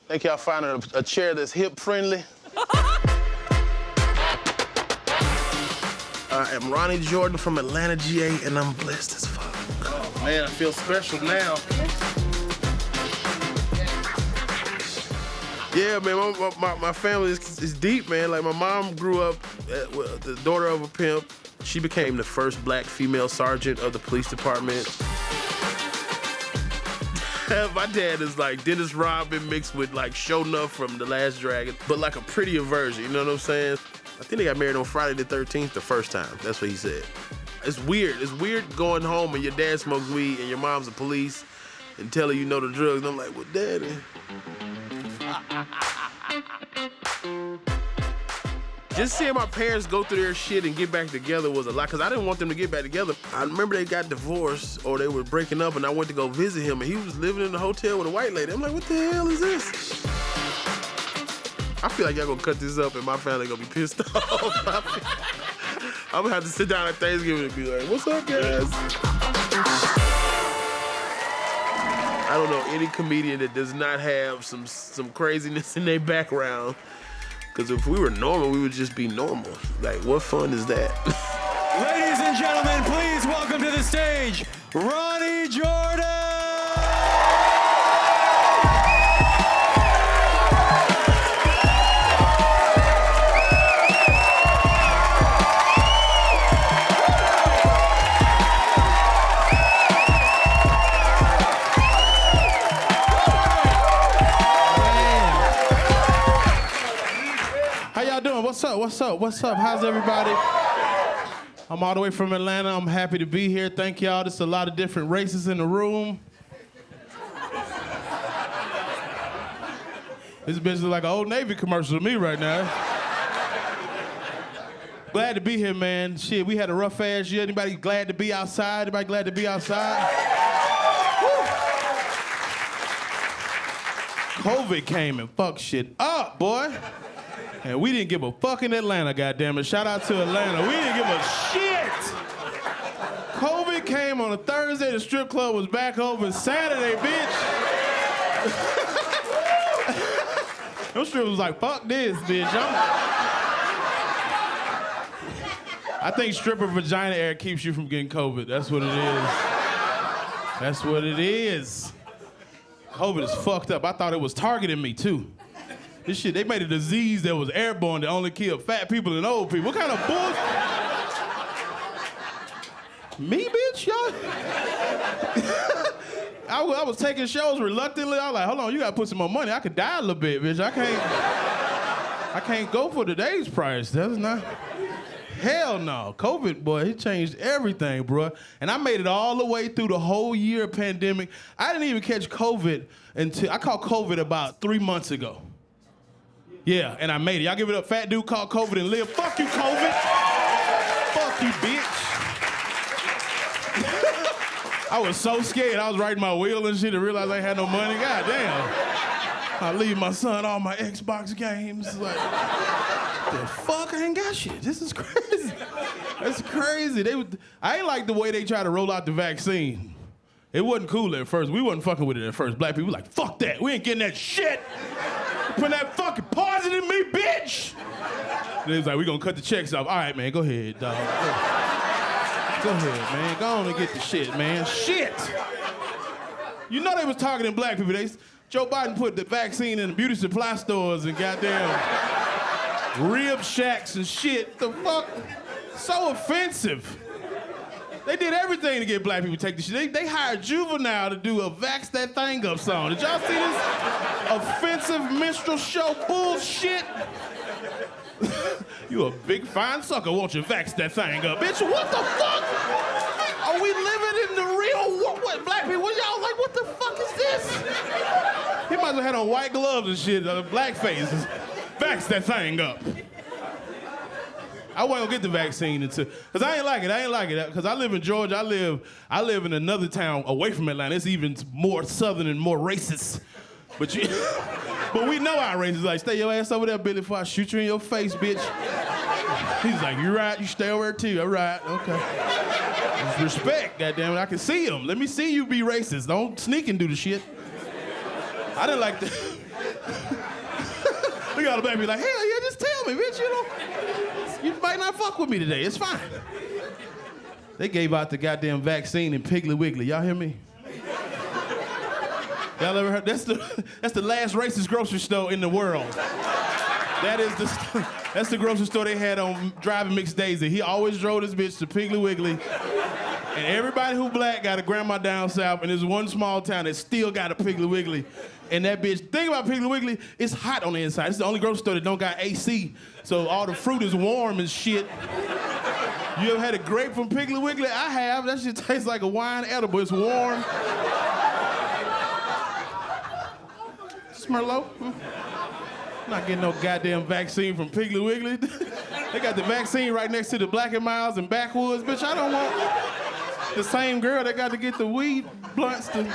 Think y'all finding a chair that's hip-friendly? I am Ronnie Jordan from Atlanta, GA, and I'm blessed as fuck. Oh, man, I feel special now. Yeah, man, my family is deep, man. Like, my mom grew up the daughter of a pimp. She became the first black female sergeant of the police department. My dad is like Dennis Rodman mixed with like Show Nuff from The Last Dragon, but like a prettier version, you know what I'm saying? I think they got married on Friday the 13th the first time. That's what he said. It's weird. It's weird going home and your dad smokes weed and your mom's the police and telling you know the drugs. And I'm like, well, daddy. Just seeing my parents go through their shit and get back together was a lot, because I didn't want them to get back together. I remember they got divorced or they were breaking up and I went to go visit him and he was living in a hotel with a white lady. I'm like, what the hell is this? I feel like y'all gonna cut this up and my family gonna be pissed off. I'm gonna have to sit down at Thanksgiving and be like, what's up, guys? I don't know any comedian that does not have some craziness in their background. Because if we were normal, we would just be normal. Like, what fun is that? Ladies and gentlemen, please welcome to the stage, Ronnie Jordan! What's up? How's everybody? I'm all the way from Atlanta. I'm happy to be here. Thank y'all. There's a lot of different races in the room. This bitch is like an Old Navy commercial to me right now. Glad to be here, man. Shit, we had a rough ass year. Anybody glad to be outside? Anybody glad to be outside? Woo. COVID came and fucked shit up, boy. And we didn't give a fuck in Atlanta, goddammit. Shout out to Atlanta. We didn't give a shit. COVID came on a Thursday. The strip club was back open Saturday, bitch. Those strippers was like, fuck this, bitch. I think stripper vagina air keeps you from getting COVID. That's what it is. That's what it is. COVID is fucked up. I thought it was targeting me, too. This shit, they made a disease that was airborne that only killed fat people and old people. What kind of bullshit? Me, bitch, y'all? I was taking shows reluctantly. I was like, hold on, you gotta put some more money. I could die a little bit, bitch. I can't go for today's price. That's not, hell no. COVID, boy, it changed everything, bro. And I made it all the way through the whole year of pandemic. I didn't even catch COVID until, I caught COVID about 3 months ago. Yeah, and I made it. Y'all give it up. Fat dude caught COVID and lived. Fuck you, COVID. Fuck you, bitch. I was so scared. I was riding my wheel and shit and realized I ain't had no money. God damn. I leave my son all my Xbox games. Like, the fuck? I ain't got shit. This is crazy. That's crazy. I ain't like the way they try to roll out the vaccine. It wasn't cool at first. We wasn't fucking with it at first. Black people were like, fuck that. We ain't getting that shit. Put that fucking poison in me, bitch! And they was like, we gonna cut the checks off. All right, man, go ahead, dog. Go ahead, man. Go on and get the shit, man. Shit! You know they was targeting black people. Joe Biden put the vaccine in the beauty supply stores and goddamn rib shacks and shit. The fuck? So offensive. They did everything to get black people to take the shit. They hired Juvenile to do a Vax That Thing Up song. Did y'all see this offensive minstrel show bullshit? You a big fine sucker, won't you vax that thing up? Bitch, what the fuck? Are we living in the real world? What, black people, y'all like, what the fuck is this? He might as well had on white gloves and shit, blackface. Vax that thing up. I wasn't gonna get the vaccine until, cause I ain't like it. Cause I live in Georgia. I live in another town away from Atlanta. It's even more southern and more racist. But we know our racist. Like, stay your ass over there, Billy, before I shoot you in your face, bitch. He's like, you right? You stay over there too. All right, okay. Just respect, goddammit. I can see him. Let me see you be racist. Don't sneak and do the shit. I didn't like the. got a baby like, hell yeah, just tell me, bitch, you might not fuck with me today, it's fine. They gave out the goddamn vaccine in Piggly Wiggly, y'all hear me? Y'all ever heard? That's the last racist grocery store in the world. That's the grocery store they had on Driving Mix Daisy. He always drove this bitch to Piggly Wiggly. And everybody who black got a grandma down south, and there's one small town that still got a Piggly Wiggly. And that bitch, think about Piggly Wiggly, it's hot on the inside. It's the only grocery store that don't got AC, so all the fruit is warm and shit. You ever had a grape from Piggly Wiggly? I have. That shit tastes like a wine edible. It's warm. Merlot? Not getting no goddamn vaccine from Piggly Wiggly. They got the vaccine right next to the Black and Miles and Backwoods. Bitch, I don't want the same girl that got to get the weed blunts to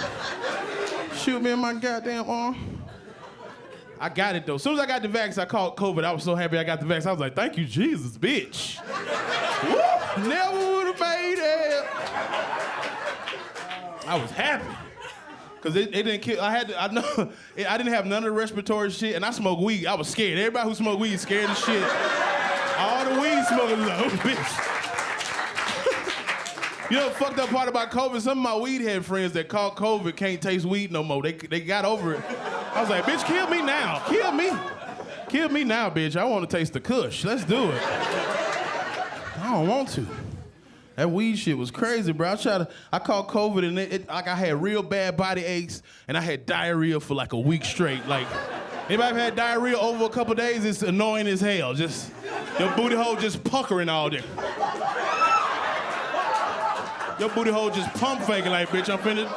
shoot me in my goddamn arm. I got it though. As soon as I got the vaccine, I called COVID. I was so happy I got the vaccine. I was like, thank you, Jesus, bitch. Woo! Never would have made it. I was happy. Cause it didn't kill. I didn't have none of the respiratory shit, and I smoke weed. I was scared. Everybody who smoke weed is scared as shit. All the weed smokers like, oh, bitch. You know the fucked up part about COVID? Some of my weed head friends that caught COVID can't taste weed no more. They got over it. I was like, bitch, kill me now. Kill me. Kill me now, bitch. I want to taste the kush. Let's do it. I don't want to. That weed shit was crazy, bro. I caught COVID and like I had real bad body aches and I had diarrhea for like a week straight. Like, anybody had diarrhea over a couple days? It's annoying as hell. Just your booty hole just puckering all day. Your booty hole just pump faking like, bitch, I'm finna.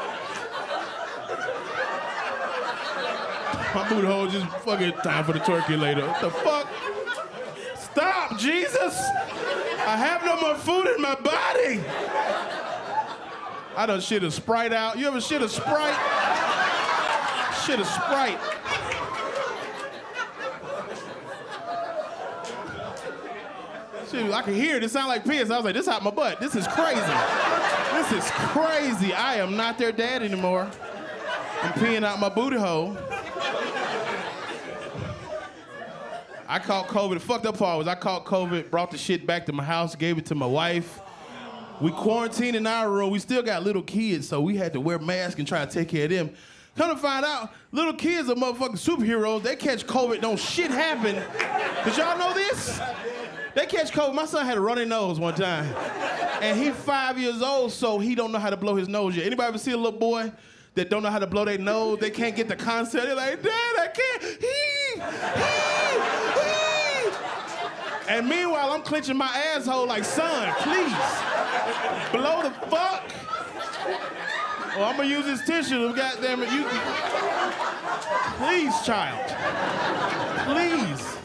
My booty hole just fucking time for the turkey later. What the fuck? Stop, Jesus! I have no more food in my body. I done shit a Sprite out. You ever shit a Sprite? Shit a Sprite. Shit, I can hear it. It sound like piss. I was like, this out my butt. This is crazy. This is crazy. I am not their dad anymore. I'm peeing out my booty hole. I caught COVID. The fucked up part was I caught COVID, brought the shit back to my house, gave it to my wife. We quarantined in our room. We still got little kids, so we had to wear masks and try to take care of them. Come to find out, little kids are motherfucking superheroes. They catch COVID, don't shit happen. Did y'all know this? They catch COVID. My son had a runny nose one time. And he's 5 years old, so he don't know how to blow his nose yet. Anybody ever see a little boy that don't know how to blow their nose? They can't get the concept. They're like, Dad, I can't. And meanwhile, I'm clenching my asshole like, son, please, blow the fuck. Oh, I'm gonna use this tissue, goddamn it. Please, child. Please.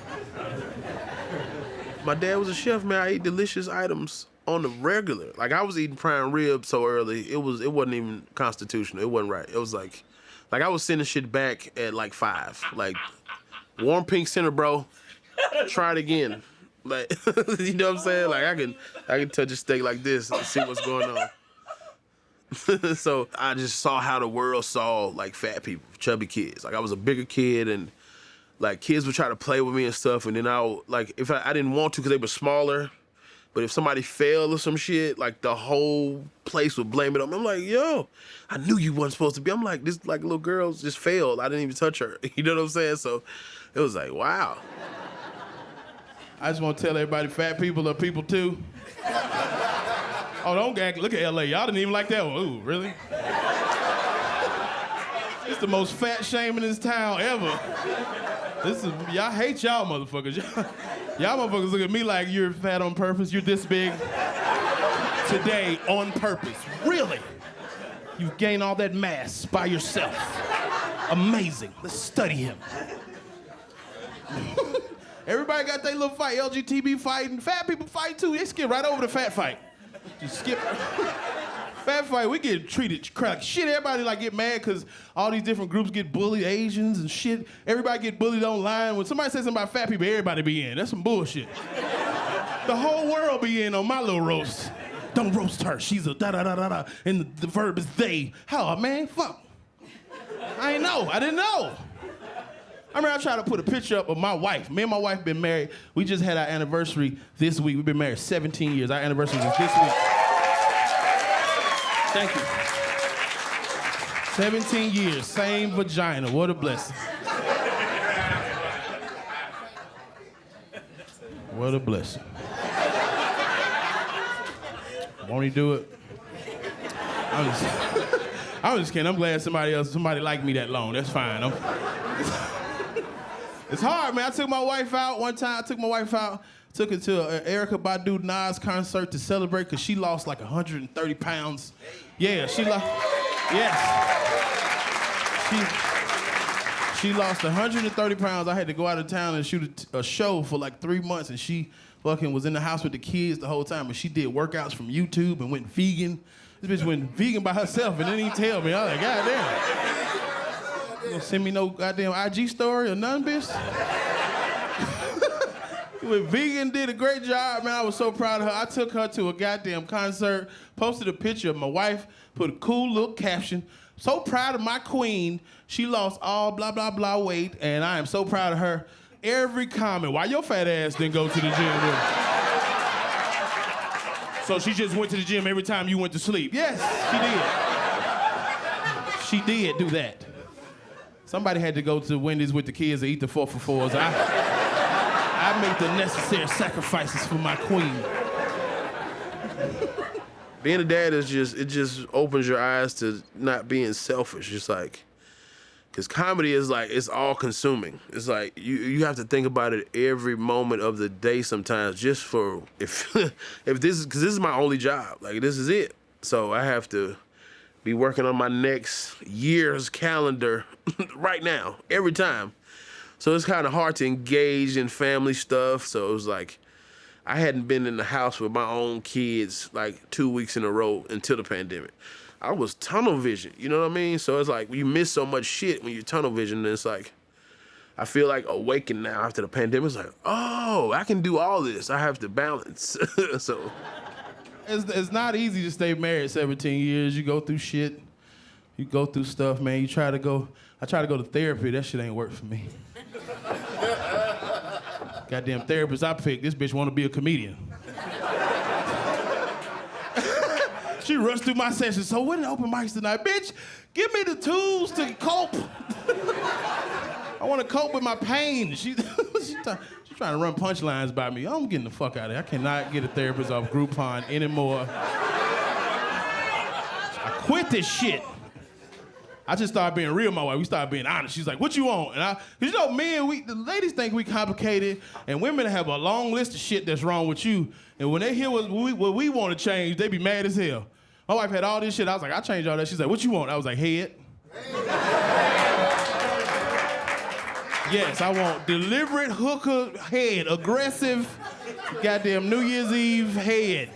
My dad was a chef, man. I ate delicious items on the regular. Like, I was eating prime rib so early, it wasn't even constitutional. It wasn't right. It was like I was sending shit back at like 5. Like, warm pink center, bro. Try it again. Like, you know what I'm saying? Like, I can touch a steak like this and see what's going on. So I just saw how the world saw like fat people, chubby kids. Like, I was a bigger kid, and like kids would try to play with me and stuff, and then if I didn't want to because they were smaller, but if somebody fell or some shit, like the whole place would blame it on me. I'm like, yo, I knew you wasn't supposed to be. I'm like, this like little girl just failed. I didn't even touch her. You know what I'm saying? So it was like, wow. I just want to tell everybody, fat people are people too. Oh, don't gag. Look at LA. Y'all didn't even like that one. Ooh, really? It's the most fat shame in this town ever. Y'all hate y'all motherfuckers. Y'all motherfuckers look at me like you're fat on purpose. You're this big today on purpose. Really? You've gained all that mass by yourself. Amazing. Let's study him. Everybody got their little fight. LGBT fighting. Fat people fight too. They skip right over the fat fight. Just skip. Fat fight, we get treated like shit. Everybody like get mad because all these different groups get bullied, Asians and shit. Everybody get bullied online. When somebody says something about fat people, everybody be in. That's some bullshit. The whole world be in on my little roast. Don't roast her. She's a da-da-da-da-da. And the verb is they. How, man? Fuck. I ain't know. I didn't know. I remember I tried to put a picture up of my wife. Me and my wife been married. We just had our anniversary this week. We've been married 17 years. Our anniversary was this week. Thank you. 17 years, same vagina. What a blessing. What a blessing. Won't he do it? I'm just kidding. I'm glad somebody liked me that long. That's fine. It's hard, man. I took my wife out one time. Took her to an Erykah Badu Nas concert to celebrate because she lost like 130 pounds. Yeah, she lost. Yes. She lost 130 pounds. I had to go out of town and shoot a show for like 3 months, and she fucking was in the house with the kids the whole time. And she did workouts from YouTube and went vegan. This bitch went vegan by herself and didn't even tell me. I was like, goddamn. You gonna send me no goddamn IG story or nothing, bitch? Went vegan, did a great job, man. I was so proud of her. I took her to a goddamn concert, posted a picture of my wife, put a cool little caption. So proud of my queen. She lost all blah, blah, blah weight, and I am so proud of her. Every comment, why your fat ass didn't go to the gym with her? So she just went to the gym every time you went to sleep. Yes, she did. She did do that. Somebody had to go to Wendy's with the kids and eat the 4-for-4s. I make the necessary sacrifices for my queen. Being a dad it just opens your eyes to not being selfish. It's like, because comedy is like, it's all consuming. It's like, you have to think about it every moment of the day sometimes, just for, if this is, because this is my only job. Like, this is it. So I have to be working on my next year's calendar right now, every time. So it's kind of hard to engage in family stuff. So it was like, I hadn't been in the house with my own kids like 2 weeks in a row until the pandemic. I was tunnel vision, you know what I mean? So it's like, you miss so much shit when you're tunnel vision, and it's like, I feel like awakened now after the pandemic. It's like, oh, I can do all this. I have to balance. So. It's not easy to stay married 17 years. You go through shit. You go through stuff, man. I try to go to therapy. That shit ain't work for me. Goddamn therapist I picked, this bitch want to be a comedian. She rushed through my session. So when the open mics tonight? Bitch, give me the tools to cope. I want to cope with my pain. She's trying to run punchlines by me. I'm getting the fuck out of here. I cannot get a therapist off Groupon anymore. I quit this shit. I just started being real with my wife. We started being honest. She's like, what you want? And cause you know, men, the ladies think we complicated, and women have a long list of shit that's wrong with you. And when they hear what we want to change, they be mad as hell. My wife had all this shit. I was like, I changed all that. She's like, what you want? I was like, head. Yes, I want deliberate hooker head, aggressive, goddamn New Year's Eve head.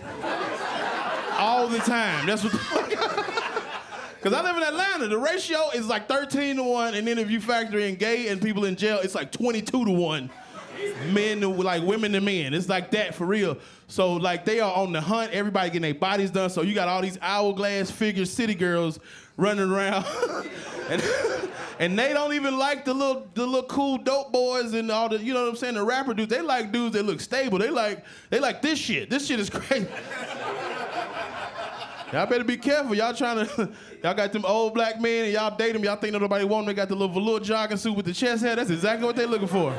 All the time. That's what the fuck. Because I live in Atlanta. The ratio is like 13-1, and then if you factor in gay and people in jail, it's like 22-1. Men to like women to men. It's like that for real. So like they are on the hunt. Everybody getting their bodies done. So you got all these hourglass figure city girls running around, and they don't even like the little cool dope boys and all the, you know what I'm saying, the rapper dudes. They like dudes that look stable. They like this shit. This shit is crazy. Y'all better be careful. Y'all got them old black men and y'all date them. Y'all think nobody want them. They got the little velour jogging suit with the chest hair. That's exactly what they looking for.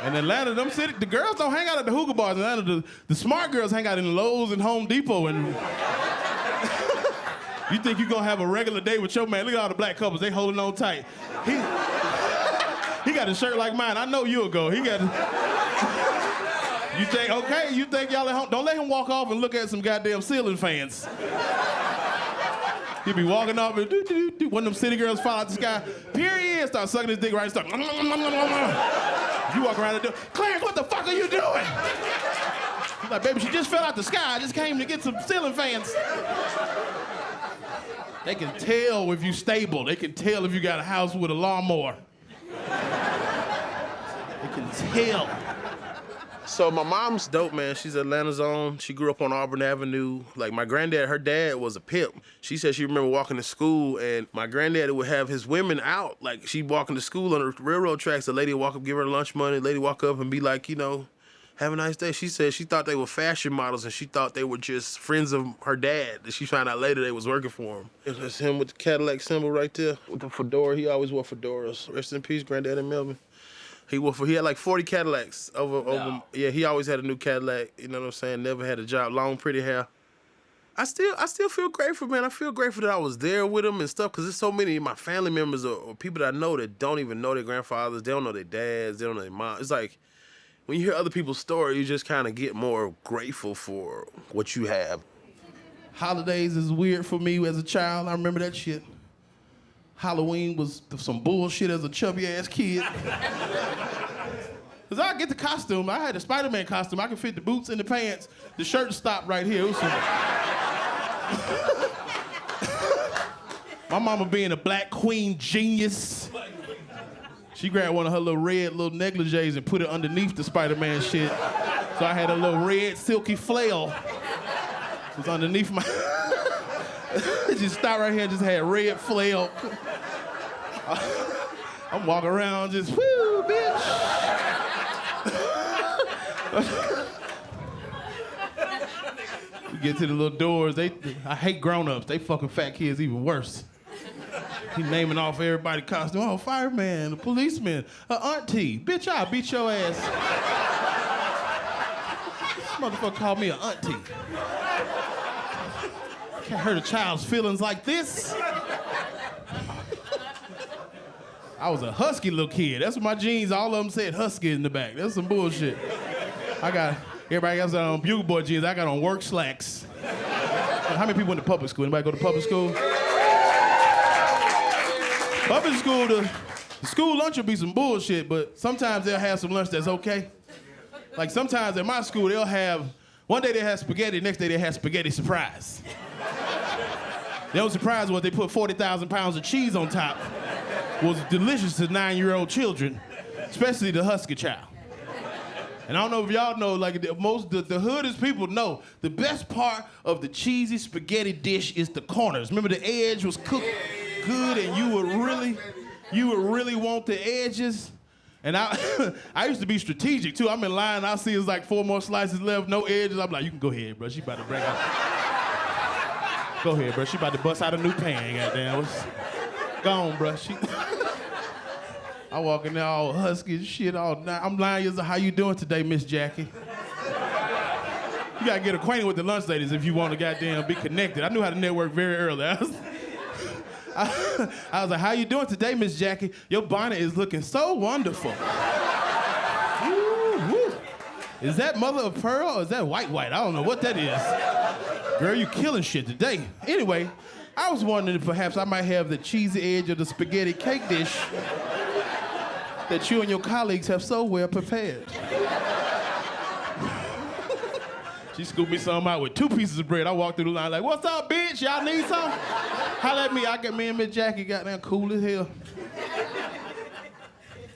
In Atlanta, the girls don't hang out at the hookah bars. In Atlanta, the smart girls hang out in Lowe's and Home Depot. And you think you're gonna have a regular day with your man? Look at all the black couples. They holding on tight. He got a shirt like mine. I know you'll go. He got. You think, okay, you think y'all at home? Don't let him walk off and look at some goddamn ceiling fans. He'll be walking off and one of them city girls fall out the sky. Period. Start sucking his dick right and start. You walk around and do, Clarence, what the fuck are you doing? He's like, baby, she just fell out the sky. I just came to get some ceiling fans. They can tell if you stable. They can tell if you got a house with a lawnmower. They can tell. So my mom's dope, man. She's Atlanta's own. She grew up on Auburn Avenue. Like my granddad, her dad was a pimp. She said she remember walking to school and my granddad would have his women out. Like she'd walking to school on the railroad tracks. The lady would walk up, give her lunch money. The lady walk up and be like, you know, have a nice day. She said she thought they were fashion models and she thought they were just friends of her dad. And she found out later they was working for him. It's him with the Cadillac symbol right there with the fedora. He always wore fedoras. Rest in peace, Granddad and Melvin. He had like 40 Cadillacs over. Yeah, he always had a new Cadillac. You know what I'm saying? Never had a job. Long, pretty hair. I still feel grateful, man. I feel grateful that I was there with him and stuff because there's so many of my family members or people that I know that don't even know their grandfathers. They don't know their dads. They don't know their moms. It's like when you hear other people's story, you just kind of get more grateful for what you have. Holidays is weird for me as a child. I remember that shit. Halloween was some bullshit as a chubby-ass kid. Because I get the costume. I had a Spider-Man costume. I could fit the boots and the pants. The shirt stopped right here. It was some... My mama being a black queen genius. She grabbed one of her little red negligees and put it underneath the Spider-Man shit. So I had a little red silky flail. It was underneath my... Just stopped right here and just had red flail. I'm walking around just, whoo, bitch. We get to the little doors. I hate grown-ups. They fucking fat kids even worse. He naming off everybody's costume. Oh, fireman, a policeman, an auntie. Bitch, I'll beat your ass. This motherfucker called me an auntie. Can't hurt a child's feelings like this. I was a husky little kid. That's what my jeans, all of them said husky in the back. That's some bullshit. Everybody else on Bugle Boy jeans. I got on work slacks. How many people went to public school? Anybody go to public school? Public school, the school lunch will be some bullshit, but sometimes they'll have some lunch that's okay. Like sometimes at my school, one day they have spaghetti, next day they have spaghetti surprise. The only surprise was they put 40,000 pounds of cheese on top. It was delicious to 9-year-old children, especially the husky child. And I don't know if y'all know, like the hoodest people know, the best part of the cheesy spaghetti dish is the corners. Remember the edge was cooked good and you would really want the edges. And I used to be strategic too. I'm in line, I see it's like 4 more slices left, no edges. I'm like, you can go ahead, bro. She about to break out. Go ahead, bro. She about to bust out a new pan, goddamn. Go on, bro. I walk in there all husky and shit all night. I'm lying. How you doing today, Miss Jackie? You gotta get acquainted with the lunch ladies if you want to goddamn be connected. I knew how to network very early. I was like, how you doing today, Miss Jackie? Your bonnet is looking so wonderful. Woo, woo. Is that mother of pearl or is that white? I don't know what that is. Girl, you killing shit today. Anyway, I was wondering if perhaps I might have the cheesy edge of the spaghetti cake dish that you and your colleagues have so well prepared. She scooped me some out with 2 pieces of bread. I walked through the line like, what's up, bitch? Y'all need some? Holla at me. I got me and Miss Jackie goddamn cool as hell.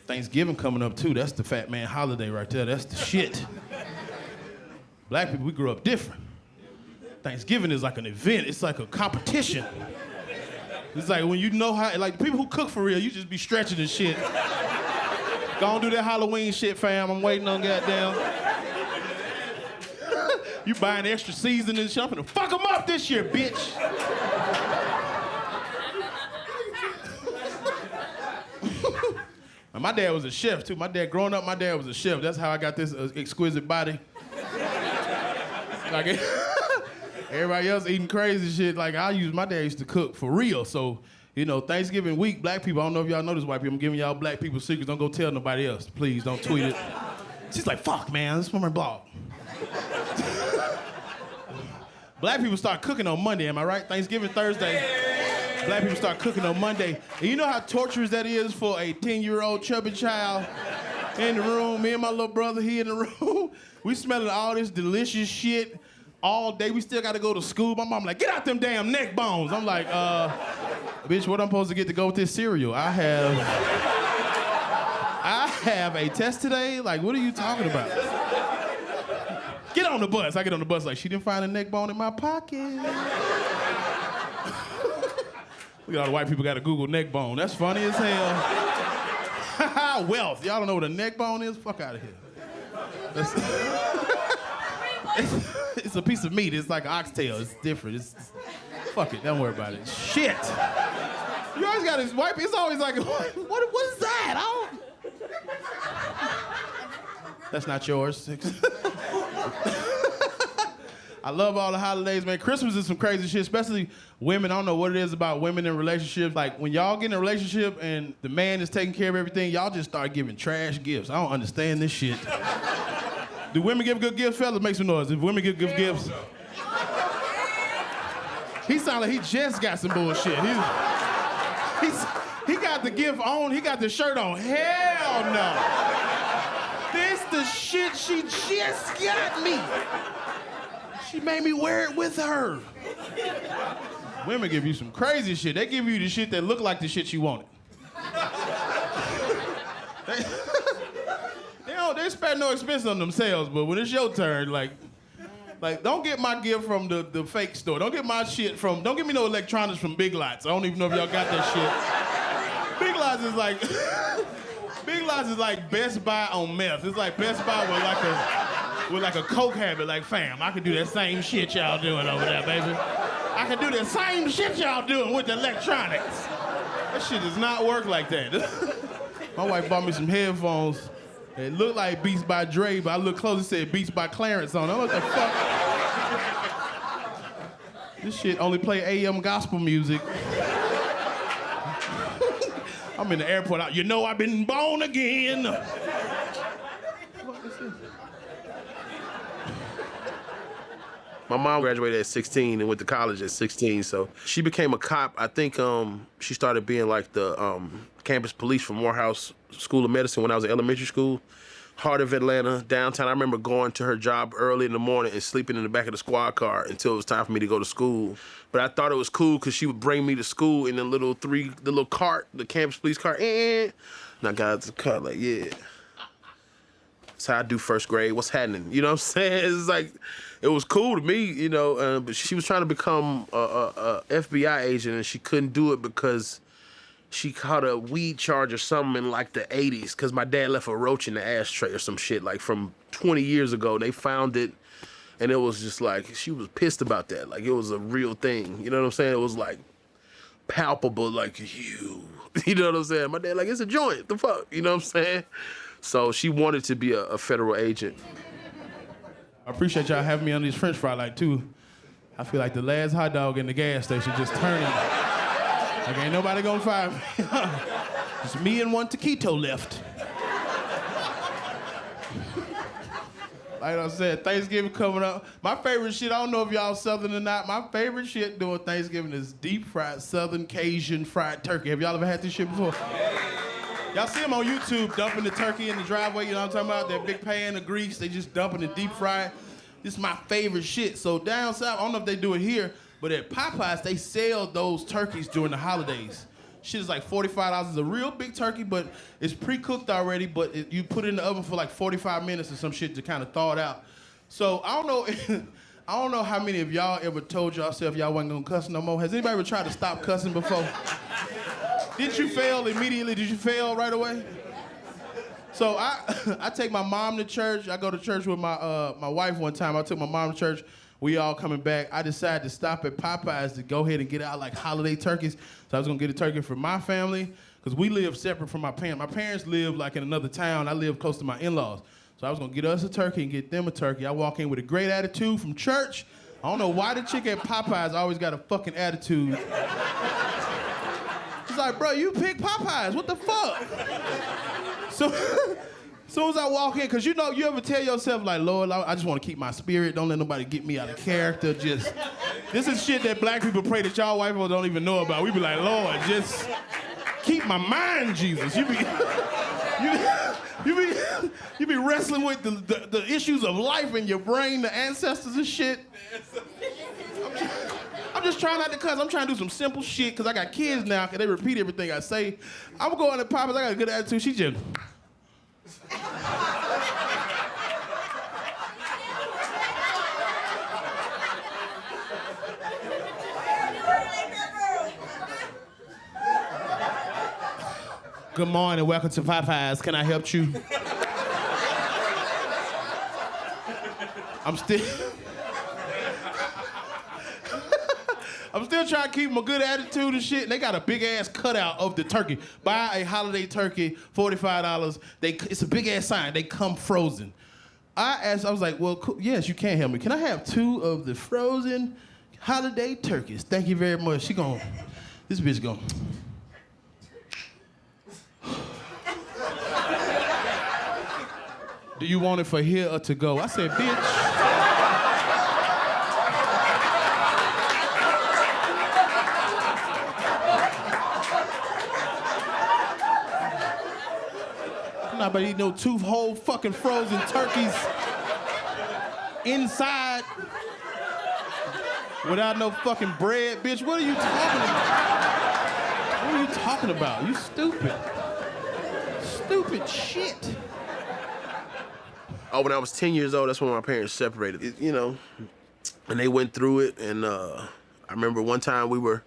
Thanksgiving coming up too. That's the fat man holiday right there. That's the shit. Black people, we grew up different. Thanksgiving is like an event. It's like a competition. It's like when you know how, like the people who cook for real, you just be stretching and shit. Go on do that Halloween shit, fam. I'm waiting on goddamn. You buying extra seasoning and shit. I'm gonna fuck them up this year, bitch. My dad was a chef too. Growing up, my dad was a chef. That's how I got this exquisite body. Like everybody else eating crazy shit. Like my dad used to cook for real. So, you know, Thanksgiving week, black people, I don't know if y'all know this, white people, I'm giving y'all black people secrets. Don't go tell nobody else. Please, don't tweet it. She's like, fuck, man, this is from my blog. Black people start cooking on Monday, am I right? Thanksgiving Thursday. Black people start cooking on Monday. And you know how torturous that is for a 10-year-old chubby child in the room? Me and my little brother, he in the room. We smelling all this delicious shit all day. We still gotta go to school. My mom like, get out them damn neck bones. I'm like, bitch, what I'm supposed to get to go with this cereal? I have a test today? Like, what are you talking about? Get on the bus. I get on the bus like, she didn't find a neck bone in my pocket. Look at all the white people got to Google neck bone. That's funny as hell. Wealth. Y'all don't know what a neck bone is? Fuck out of here. It's a piece of meat. It's like an oxtail. It's different. Fuck it. Don't worry about it. Shit. You always got this white. It's always like, what is that? That's not yours. I love all the holidays, man. Christmas is some crazy shit, especially women. I don't know what it is about women in relationships. Like, when y'all get in a relationship and the man is taking care of everything, y'all just start giving trash gifts. I don't understand this shit. Do women give good gifts, fellas? Make some noise. If women give good gifts. He sound like he just got some bullshit. He got the gift on, he got the shirt on. Hell no. This the shit she just got me. She made me wear it with her. Women give you some crazy shit. They give you the shit that look like the shit you wanted. They spend no expense on themselves, but when it's your turn, like don't get my gift from the fake store. Don't get my shit from, don't give me no electronics from Big Lots. I don't even know if y'all got that shit. Big Lots is like, Big Lots is like Best Buy on meth. It's like Best Buy with like a coke habit. Like, fam, I can do that same shit y'all doing over there, baby. I can do the same shit y'all doing with the electronics. That shit does not work like that. My wife bought me some headphones. It looked like Beats by Dre, but I looked close, it said Beats by Clarence on it. I'm like, what the fuck? This shit only play AM gospel music. I'm in the airport, you know I've been born again. My mom graduated at 16 and went to college at 16, so she became a cop. I think she started being like the campus police for Morehouse School of Medicine when I was in elementary school. Heart of Atlanta, downtown. I remember going to her job early in the morning and sleeping in the back of the squad car until it was time for me to go to school. But I thought it was cool because she would bring me to school in the little cart, the campus police car. And I got out the car like, yeah. That's how I do first grade. What's happening? You know what I'm saying? It's like, it was cool to me, you know, but she was trying to become a FBI agent and she couldn't do it because she caught a weed charge or something in like the 80s because my dad left a roach in the ashtray or some shit like from 20 years ago. They found it and it was just like, she was pissed about that. Like, it was a real thing. You know what I'm saying? It was like palpable, like, you know what I'm saying? My dad like, it's a joint, the fuck? You know what I'm saying? So she wanted to be a federal agent. I appreciate y'all having me on this French fry light too. I feel like the last hot dog in the gas station just turning. Like, ain't nobody gonna find me. Just me and one taquito left. Like I said, Thanksgiving coming up. My favorite shit, I don't know if y'all Southern or not, my favorite shit during Thanksgiving is deep fried Southern Cajun fried turkey. Have y'all ever had this shit before? Y'all see them on YouTube dumping the turkey in the driveway, you know what I'm talking about? That big pan of grease, they just dumping it deep fried. This is my favorite shit. So down south, I don't know if they do it here, but at Popeyes, they sell those turkeys during the holidays. Shit is like $45. It's a real big turkey, but it's pre-cooked already, but you put it in the oven for like 45 minutes or some shit to kind of thaw it out. So I don't know how many of y'all ever told yourself y'all wasn't gonna cuss no more. Has anybody ever tried to stop cussing before? Did you fail immediately? Did you fail right away? So I take my mom to church. I go to church with my wife one time. I took my mom to church. We all coming back. I decided to stop at Popeyes to go ahead and get out like holiday turkeys. So I was gonna get a turkey for my family because we live separate from my parents. My parents live like in another town. I live close to my in-laws. So I was gonna get us a turkey and get them a turkey. I walk in with a great attitude from church. I don't know why the chick at Popeyes always got a fucking attitude. She's like, bro, you picked Popeyes. What the fuck? So soon as I walk in, because you know, you ever tell yourself, like, Lord, I just want to keep my spirit. Don't let nobody get me out of character. Just, this is shit that black people pray that y'all white people don't even know about. We be like, Lord, just keep my mind, Jesus. You be wrestling with the issues of life in your brain, the ancestors and shit. I'm just trying not to cuss. I'm trying to do some simple shit because I got kids now because they repeat everything I say. I'm going to Popeyes. I got a good attitude. She just... Good morning, welcome to Popeyes. Can I help you? I'm still trying to keep my good attitude and shit. And they got a big ass cutout of the turkey. Buy a holiday turkey, $45. It's a big ass sign. They come frozen. I was like, well, cool. Yes, you can help me. Can I have 2 of the frozen holiday turkeys? Thank you very much. This bitch going. Do you want it for here or to go? I said, bitch. I'm not about to eat no 2 whole fucking frozen turkeys inside without no fucking bread, bitch. What are you talking about? What are you talking about? You stupid. Stupid shit. Oh, when I was 10 years old, that's when my parents separated. And they went through it. And I remember one time we were,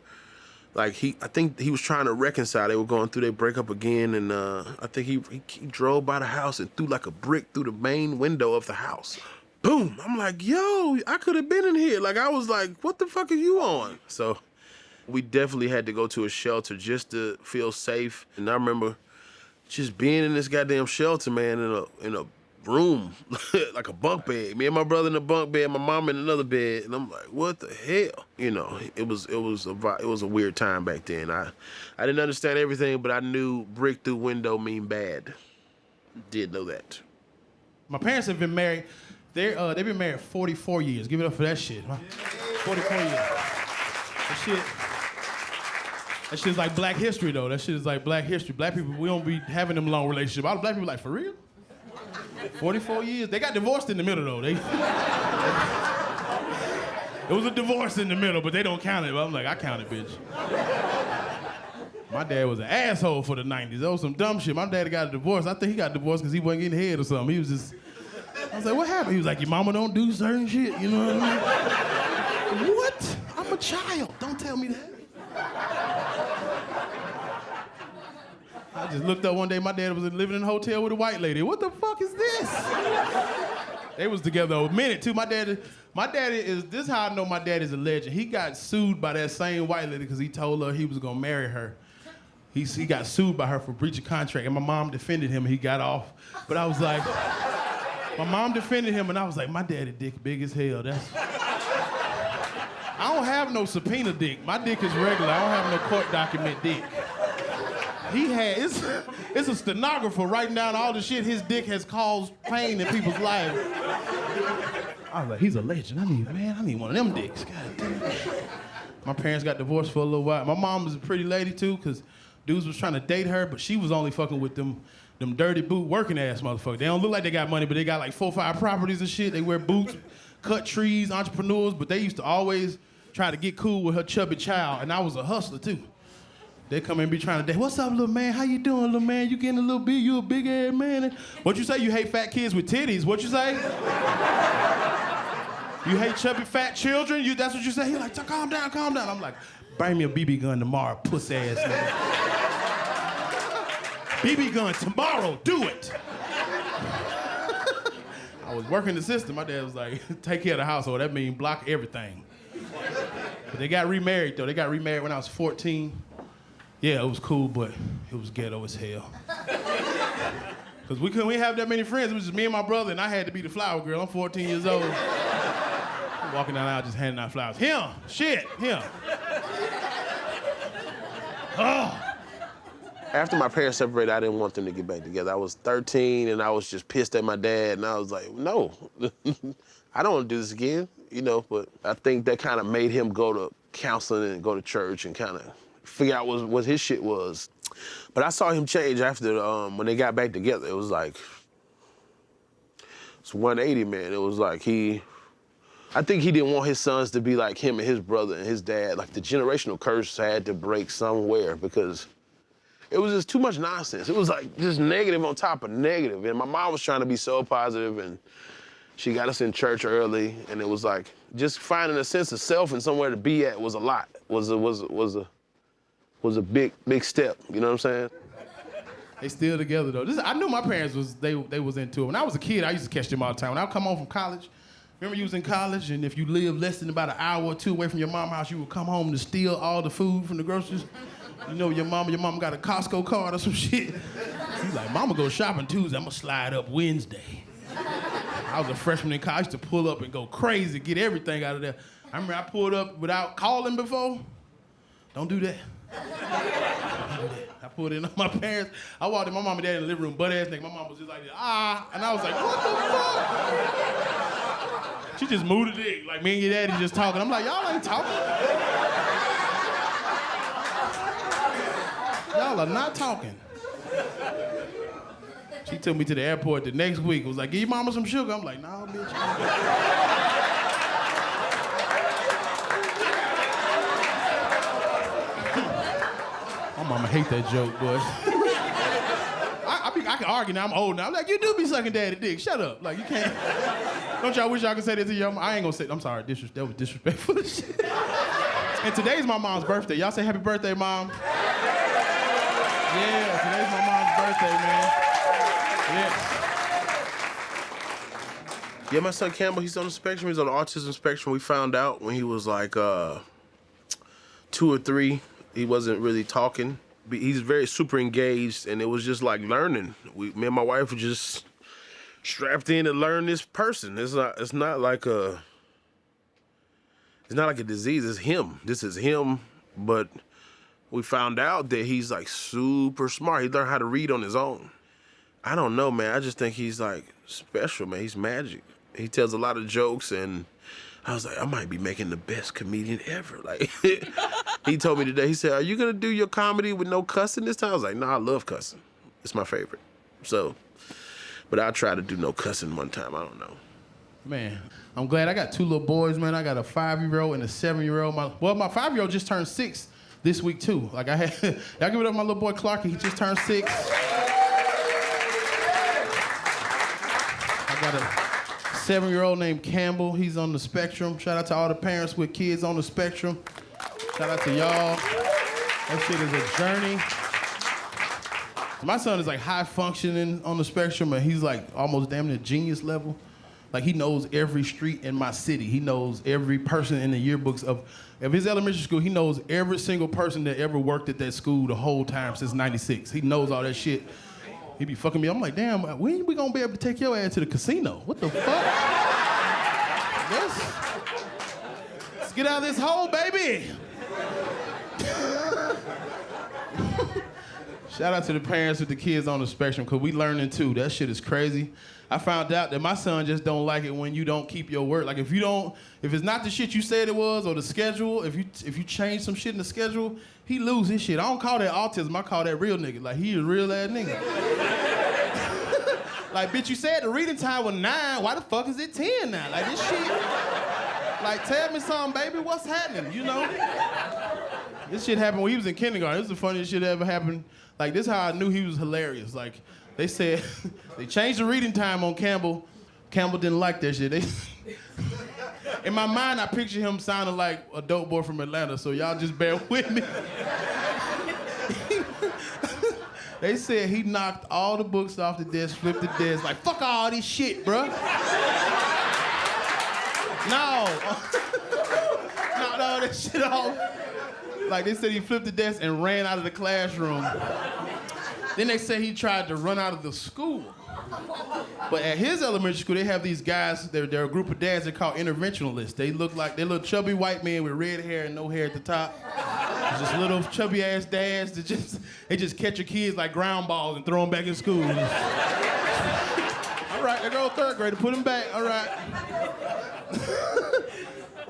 I think he was trying to reconcile. They were going through their breakup again, and I think he drove by the house and threw like a brick through the main window of the house. Boom! I'm like, yo, I could have been in here. I was like, what the fuck are you on? So we definitely had to go to a shelter just to feel safe. And I remember just being in this goddamn shelter, man, in a room, like a bunk bed. Me and my brother in a bunk bed, my mom in another bed, and I'm like, what the hell? It was a weird time back then. I didn't understand everything, but I knew brick through window mean bad. Did know that. My parents have been married. They've been married 44 years. Give it up for that shit. 44 years. That shit is like Black history, though. That shit is like Black history. Black people, we don't be having them long relationships. All the Black people like, for real? 44 years. They got divorced in the middle, though. It was a divorce in the middle, but they don't count it. But I'm like, I count it, bitch. My dad was an asshole for the 90s. That was some dumb shit. My dad got a divorce. I think he got divorced because he wasn't getting head or something. He was just... I was like, what happened? He was like, your mama don't do certain shit, you know what I mean? What? I'm a child. Don't tell me that. I just looked up one day, my dad was living in a hotel with a white lady. What the fuck is this? They was together a minute, too. My daddy is, this is how I know my dad is a legend. He got sued by that same white lady because he told her he was gonna marry her. He got sued by her for breach of contract, and my mom defended him, and he got off. But I was like, my mom defended him, and I was like, my daddy dick big as hell. I don't have no subpoena dick. My dick is regular. I don't have no court document dick. It's a stenographer writing down all the shit his dick has caused pain in people's lives. I was like, he's a legend. I need one of them dicks. God damn. My parents got divorced for a little while. My mom was a pretty lady too, because dudes was trying to date her, but she was only fucking with them dirty boot working ass motherfuckers. They don't look like they got money, but they got like 4 or 5 properties and shit. They wear boots, cut trees, entrepreneurs, but they used to always try to get cool with her chubby child, and I was a hustler too. They come in and be trying to date. What's up, little man? How you doing, little man? You getting a little big? You a big ass man? What you say? You hate fat kids with titties? What you say? You hate chubby fat children? That's what you say? He like, calm down, calm down. I'm like, bring me a BB gun tomorrow, pussy ass nigga. BB gun tomorrow, do it. I was working the system. My dad was like, take care of the household. That means block everything. But they got remarried though. They got remarried when I was 14. Yeah, it was cool, but it was ghetto as hell. Because we couldn't have that many friends. It was just me and my brother, and I had to be the flower girl. I'm 14 years old. I'm walking down the aisle just handing out flowers. Him! Shit! Him! Oh. After my parents separated, I didn't want them to get back together. I was 13, and I was just pissed at my dad, and I was like, no. I don't want to do this again, but I think that kind of made him go to counseling and go to church and kind of figure out what his shit was. But I saw him change after, when they got back together. It was like, it's 180, man. It was like I think he didn't want his sons to be like him and his brother and his dad. Like the generational curse had to break somewhere because it was just too much nonsense. It was like just negative on top of negative. And my mom was trying to be so positive, and she got us in church early, and it was like just finding a sense of self and somewhere to be at was a lot. Was a big step. You know what I'm saying? They still together though. I knew my parents they was into it. When I was a kid, I used to catch them all the time. When I would come home from college, remember you was in college, and if you lived less than about an hour or two away from your mom's house, you would come home to steal all the food from the groceries. You know your mom got a Costco card or some shit. She's like, Mama go shopping Tuesday, I'm gonna slide up Wednesday. I was a freshman in college, I used to pull up and go crazy, get everything out of there. I remember I pulled up without calling before. Don't do that. I pulled in on my parents. I walked in, my mom and dad in the living room, butt ass nigga. My mom was just like, and I was like, what the fuck? She just moved the dick, like me and your daddy just talking. I'm like, y'all ain't talking. Y'all are not talking. She took me to the airport the next week. Was like, give your mama some sugar. I'm like, nah, bitch. My mama hate that joke, boy. I can argue now. I'm old now. I'm like, you do be sucking daddy dick. Shut up. Like, you can't. Don't y'all wish y'all could say that to your mom? I ain't gonna say. I'm sorry. That was disrespectful as shit. And today's my mom's birthday. Y'all say happy birthday, Mom. Yeah, today's my mom's birthday, man. Yes. Yeah, my son Campbell, he's on the spectrum. He's on the autism spectrum. We found out when he was like 2 or 3. He wasn't really talking. He's very super engaged, and it was just like learning. Me and my wife were just strapped in to learn this person. It's not like a disease. It's him. This is him. But we found out that he's like super smart. He learned how to read on his own. I don't know, man. I just think he's like special, man. He's magic. He tells a lot of jokes, and I was like, I might be making the best comedian ever. Like, he told me today, he said, are you gonna do your comedy with no cussing this time? I was like, no, I love cussing. It's my favorite. So, but I'll try to do no cussing one time. I don't know. Man, I'm glad I got 2 little boys, man. I got a 5-year-old and a 7-year-old. My 5-year-old just turned 6 this week, too. Like, y'all give it up to my little boy Clark. He just turned 6. I got a 7-year-old named Campbell. He's on the spectrum. Shout out to all the parents with kids on the spectrum. Shout out to y'all. That shit is a journey. My son is like high functioning on the spectrum, and he's like almost damn near genius level. Like, he knows every street in my city. He knows every person in the yearbooks of his elementary school. He knows every single person that ever worked at that school the whole time since '96. He knows all that shit. He be fucking me. I'm like, damn, when we gonna be able to take your ass to the casino? What the fuck? Let's get out of this hole, baby. Shout out to the parents with the kids on the spectrum, because we learning too. That shit is crazy. I found out that my son just don't like it when you don't keep your word. Like, if it's not the shit you said it was, or the schedule, if you change some shit in the schedule, he lose his shit. I don't call that autism, I call that real nigga. Like, he a real ass nigga. Like, bitch, you said the reading time was 9, why the fuck is it 10 now? Like, this shit, like, tell me something, baby, what's happening, you know? This shit happened when he was in kindergarten. This is the funniest shit that ever happened. Like, this is how I knew he was hilarious. Like, they said, they changed the reading time on Campbell. Campbell didn't like that shit. In my mind, I picture him sounding like a dope boy from Atlanta, so y'all just bear with me. They said he knocked all the books off the desk, flipped the desk, like, fuck all this shit, bruh. No, that shit off. Like, they said he flipped the desk and ran out of the classroom. Then they say he tried to run out of the school. But at his elementary school, they have these guys, they're a group of dads they're called interventionalists. They look like, they're little chubby white men with red hair and no hair at the top. Just little chubby ass dads that they just catch your kids like ground balls and throw them back in school. All right, they go 3rd grade, put them back, all right.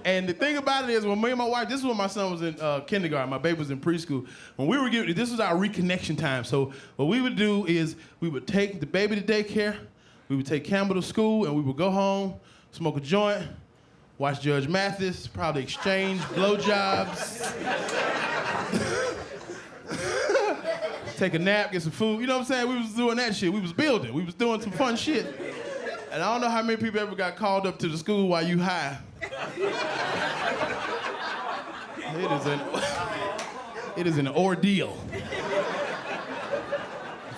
And the thing about it is, when me and my wife, this is when my son was in kindergarten, my baby was in preschool. When we were this was our reconnection time. So what we would do is we would take the baby to daycare, we would take Campbell to school, and we would go home, smoke a joint, watch Judge Mathis, probably exchange blowjobs, take a nap, get some food. You know what I'm saying? We was doing that shit. We was building. We was doing some fun shit. And I don't know how many people ever got called up to the school while you high. It is an ordeal.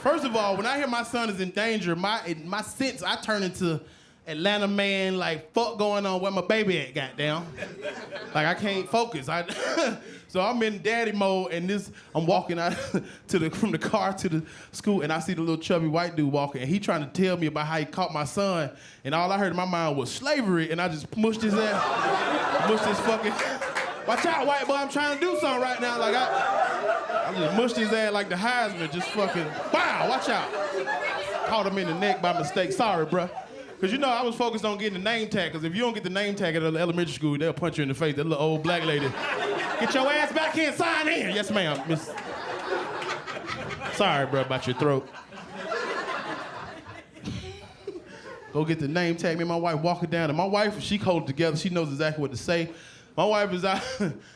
First of all, when I hear my son is in danger, my sense, I turn into Atlanta man, like, fuck going on, where my baby at, goddamn. Like, I can't focus. So I'm in daddy mode, and I'm walking out from the car to the school, and I see the little chubby white dude walking, and he trying to tell me about how he caught my son, and all I heard in my mind was slavery, and I just mushed his ass, mushed his fucking, watch out, white boy, I'm trying to do something right now. Like, I just mushed his ass like the Heisman, just fucking, wow, watch out. Caught him in the neck by mistake, sorry, bruh. Because, you know, I was focused on getting the name tag, because if you don't get the name tag at elementary school, they'll punch you in the face, that little old black lady. Get your ass back here and sign in. Yes, ma'am, miss. Sorry, bro, about your throat. Go get the name tag. Me and my wife walking down, and my wife, she hold it together. She knows exactly what to say. My wife is out.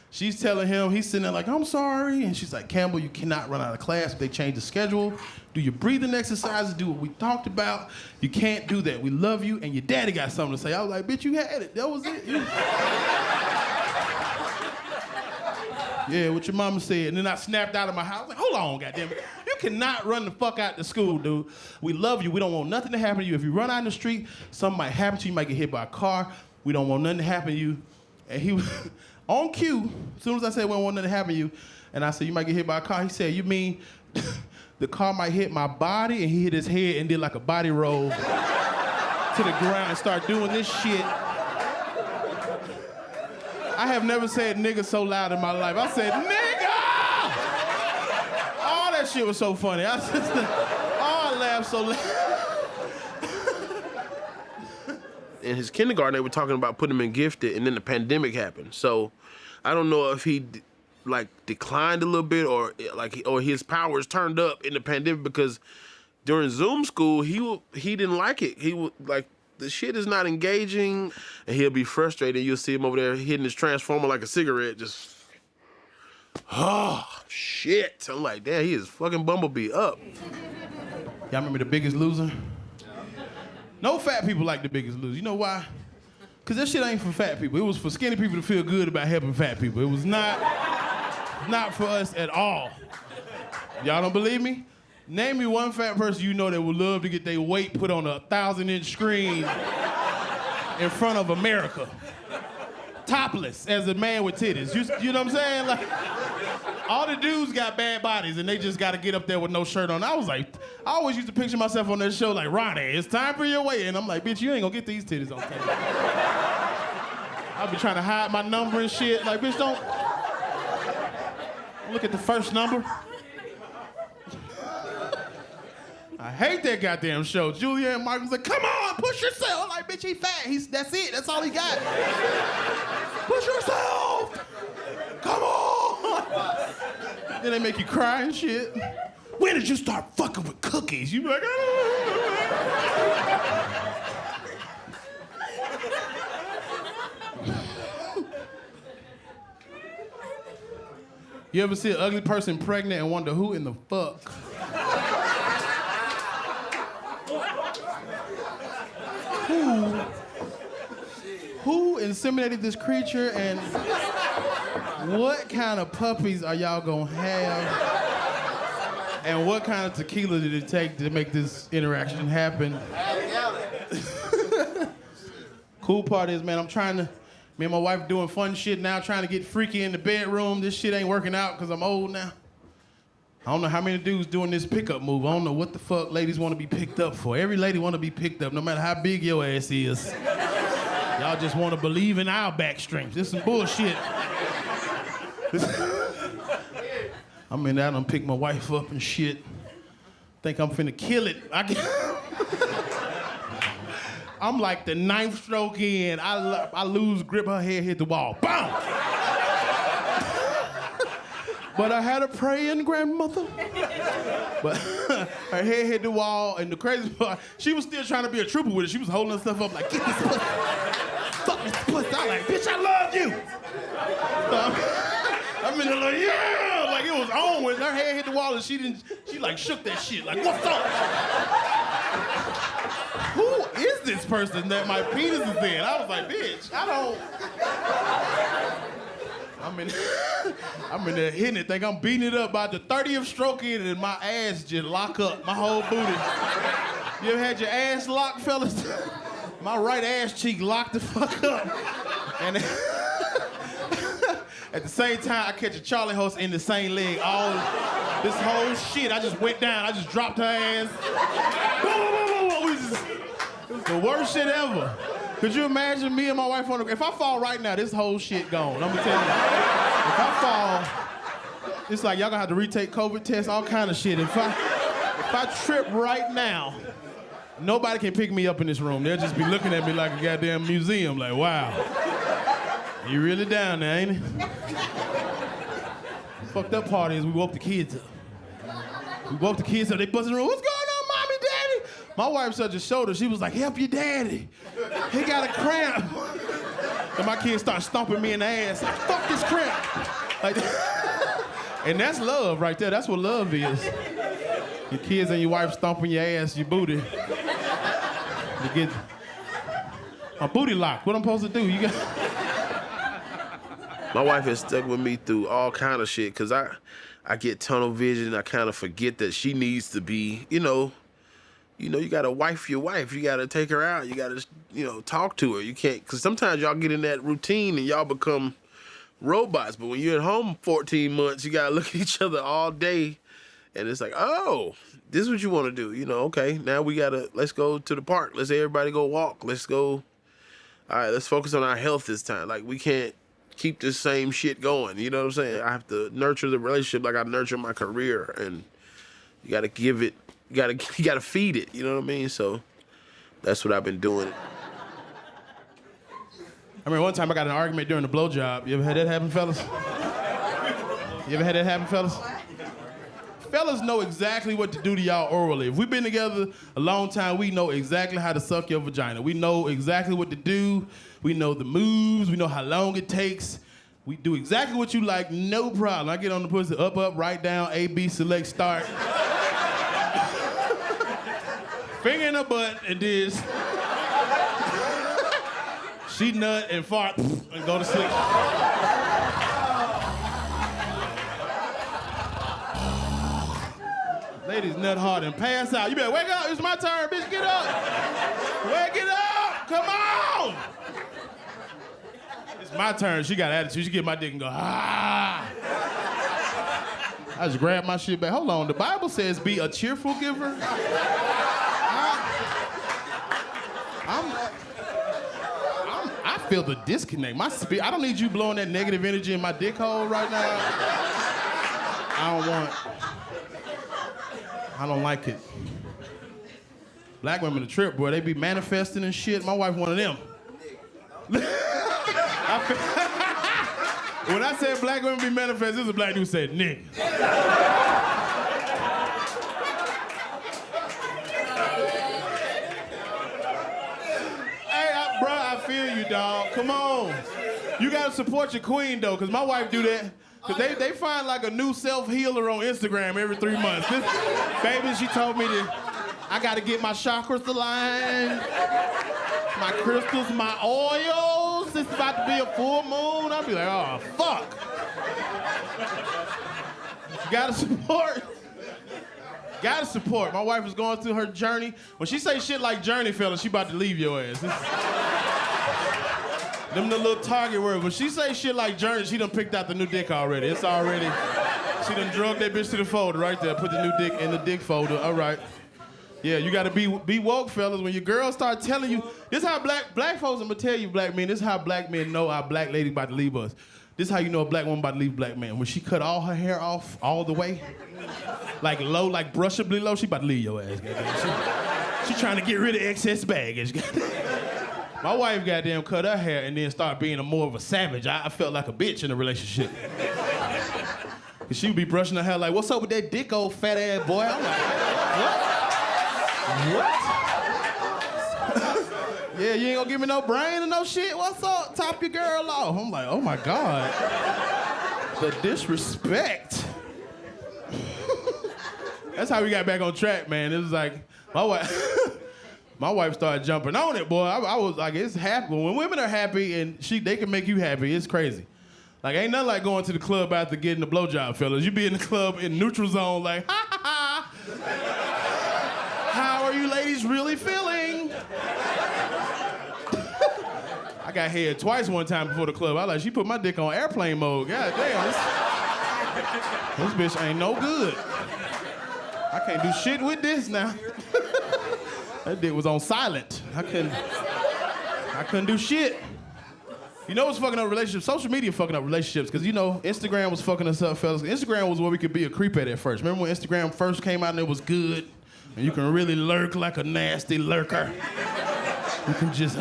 She's telling him, he's sitting there like, I'm sorry. And she's like, Campbell, you cannot run out of class if they change the schedule. Do your breathing exercises, do what we talked about. You can't do that. We love you, and your daddy got something to say. I was like, bitch, you had it. That was it. Yeah, what your mama said. And then I snapped out of my house. Like, hold on, goddamn it. You cannot run the fuck out the school, dude. We love you. We don't want nothing to happen to you. If you run out in the street, something might happen to you. You might get hit by a car. We don't want nothing to happen to you. And he was on cue. As soon as I said we don't want nothing to happen to you, and I said, you might get hit by a car, he said, you mean the car might hit my body? And he hit his head and did like a body roll to the ground and start doing this shit. I have never said nigga so loud in my life. I said, nigga! Oh, that shit was so funny. I laughed so loud. In his kindergarten, they were talking about putting him in gifted, and then the pandemic happened. So I don't know if he declined a little bit or his powers turned up in the pandemic, because during Zoom school he didn't like it. He was like, the shit is not engaging, and he'll be frustrated. You'll see him over there hitting his transformer like a cigarette, just, oh, shit. I'm like, damn, he is fucking Bumblebee up. Y'all remember The Biggest Loser? No fat people like The Biggest Loser. You know why? Because that shit ain't for fat people. It was for skinny people to feel good about helping fat people. It was not for us at all. Y'all don't believe me? Name me one fat person you know that would love to get their weight put on a 1,000-inch screen in front of America. Topless as a man with titties. You know what I'm saying? Like, all the dudes got bad bodies and they just got to get up there with no shirt on. I always used to picture myself on that show like, Ronnie, it's time for your weight. And I'm like, bitch, you ain't gonna get these titties on camera. I'll be trying to hide my number and shit. Like, bitch, don't look at the first number. I hate that goddamn show. Julia and Mark was like, come on, push yourself. I'm like, bitch, he fat. That's it. That's all he got. Push yourself. Come on. Then they make you cry and shit. When did you start fucking with cookies? You be like, You ever see an ugly person pregnant and wonder who in the fuck? Who inseminated this creature, and what kind of puppies are y'all gonna have? And what kind of tequila did it take to make this interaction happen? Cool part is, man, me and my wife doing fun shit now, trying to get freaky in the bedroom. This shit ain't working out because I'm old now. I don't know how many dudes doing this pickup move. I don't know what the fuck ladies want to be picked up for. Every lady want to be picked up, no matter how big your ass is. Y'all just want to believe in our backstrings. This is some bullshit. I'm in there, I done pick my wife up and shit. Think I'm finna kill it. I'm like the 9th stroke in. I lose grip, her head hit the wall. Boom! But I had a praying grandmother. But her head hit the wall, and the crazy part, she was still trying to be a trooper with it. She was holding her stuff up like, get this pussy. Fuck this pussy. I'm like, bitch, I love you. So I'm in there like, yeah. Like it was on when her head hit the wall and she like shook that shit. Like, what's up? Who is this person that my penis is in? I was like, bitch, I I'm in there hitting it, think I'm beating it up. About the 30th stroke in and my ass just lock up, my whole booty. You ever had your ass locked, fellas? My right ass cheek locked the fuck up. And at the same time, I catch a Charlie horse in the same leg. All this whole shit, I just went down. I just dropped her ass. It was the worst shit ever. Could you imagine me and my wife on the ground? If I fall right now, this whole shit gone. I'm gonna tell you. If I fall, it's like y'all gonna have to retake COVID tests, all kind of shit. If I trip right now, nobody can pick me up in this room. They'll just be looking at me like a goddamn museum, like, wow. You really down there, ain't it? Fucked up part is we woke the kids up. They busted in the room. What's going on, mommy, daddy? My wife touched his shoulder. She was like, help your daddy. He got a cramp. And my kids start stomping me in the ass. Like, fuck this cramp. Like, and that's love right there. That's what love is. Your kids and your wife stomping your ass, your booty. You get a booty lock. What I'm supposed to do? You got. My wife has stuck with me through all kind of shit, cause I get tunnel vision. I kind of forget that she needs to be, you gotta wife your wife. You gotta take her out. You gotta, talk to her. You can't, cause sometimes y'all get in that routine and y'all become robots. But when you're at home 14 months, you gotta look at each other all day. And it's like, oh, this is what you want to do. Okay, now let's go to the park. Let's everybody go walk. Let's go. All right, let's focus on our health this time. Like, we can't keep this same shit going. You know what I'm saying? I have to nurture the relationship like I nurture my career. And you got to give it, you got to feed it. You know what I mean? So that's what I've been doing. I mean, one time I got in an argument during the blowjob. You ever had that happen, fellas? Fellas know exactly what to do to y'all orally. If we've been together a long time, we know exactly how to suck your vagina. We know exactly what to do. We know the moves. We know how long it takes. We do exactly what you like, no problem. I get on the pussy, up, right, down, A, B, select, start. Finger in her butt, and this. She nut and fart and go to sleep. Ladies nut hard and pass out. You better wake up. It's my turn, bitch. Get up. Wake it up. Come on. It's my turn. She got attitude. She get my dick and go, ah. I just grab my shit back. Hold on. The Bible says be a cheerful giver. I feel the disconnect. My spirit. I don't need you blowing that negative energy in my dick hole right now. I don't like it. Black women a trip, boy. They be manifesting and shit. My wife one of them. When I said black women be manifesting, this is a black dude who said nigga. Hey, I feel you, dog. Come on. You gotta support your queen, though, because my wife do that. Because they find like a new self-healer on Instagram every 3 months. This baby, she told me that I got to get my chakras aligned, my crystals, my oils. It's about to be a full moon. I'll be like, oh, fuck. You got to support. Got to support. My wife is going through her journey. When she say shit like journey, fella, she about to leave your ass. Them the little target word. When she say shit like journey, she done picked out the new dick already. It's already, she done drug that bitch to the folder right there. Put the new dick in the dick folder. All right. Yeah, you gotta be woke, fellas. When your girls start telling you, this how black folks, I'm gonna tell you, black men, this how black men know our black lady about to leave us. This how you know a black woman about to leave a black man. When she cut all her hair off all the way, like low, like brushably low, she about to leave your ass, goddamn. She trying to get rid of excess baggage, goddamn. My wife goddamn cut her hair and then started being more of a savage. I felt like a bitch in a relationship. Cause she would be brushing her hair like, what's up with that dick, old fat ass boy? I'm like, what? Yeah, you ain't gonna give me no brain or no shit? What's up? Top your girl off. I'm like, oh my God. The disrespect. That's how we got back on track, man. It was like, my wife started jumping on it, boy. I was like, it's happy. When women are happy and they can make you happy, it's crazy. Like, ain't nothing like going to the club after getting a blowjob, fellas. You be in the club in neutral zone like, ha ha ha. How are you ladies really feeling? I got head twice one time before the club. I like, she put my dick on airplane mode. God damn, this bitch ain't no good. I can't do shit with this now. That dick was on silent. I couldn't do shit. You know what's fucking up relationships? Social media fucking up relationships, because you know, Instagram was fucking us up, fellas. Instagram was where we could be a creep at first. Remember when Instagram first came out and it was good? And you can really lurk like a nasty lurker. You can just